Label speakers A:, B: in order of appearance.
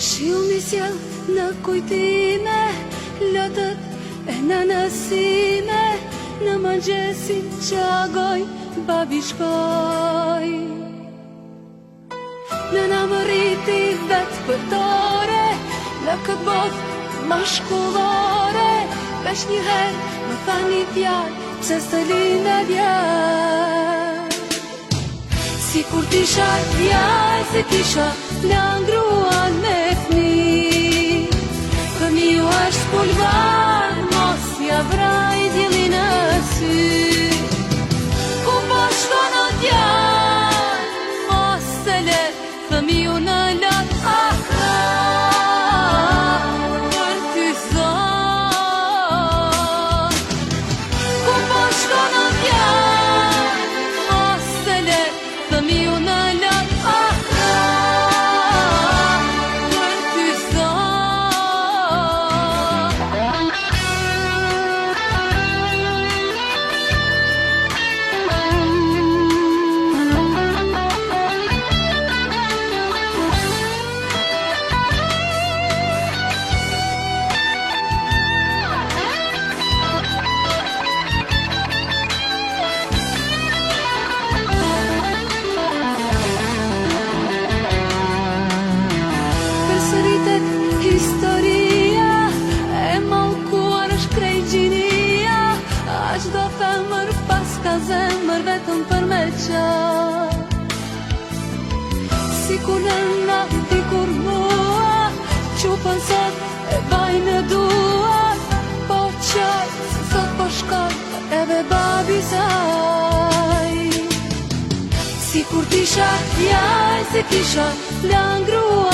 A: Shiu mi sjell në kujtime, lotët e nënësime, në mëngjesin që agoj, babi shkoj. Nëna më rriti vetë pëtore, në këtë botë mashkullore, veç njëherë më tha një fjallë, pse së linde djerë. Si kur tisha djallë, se kisha langruan me fmi, fëmiu është pulvar, mos ja vraj djellin e sy. Ku po shko në djallë, mos se le, fëmiu në lot akra, për ty zot. Ku po shko në djallë, mos se le, fëmiu në lot akra, për ty zot. Përsëritet historia, e mallkuar është krejt gjinia, a çdo femër pas ka zemër vetëm për me qaj. Si kur nëna dikur mua, qupën sot e baj në duar, po qaj se sot po shkoj edhe babi saj. Si kur tisha djallë, se kisha langruar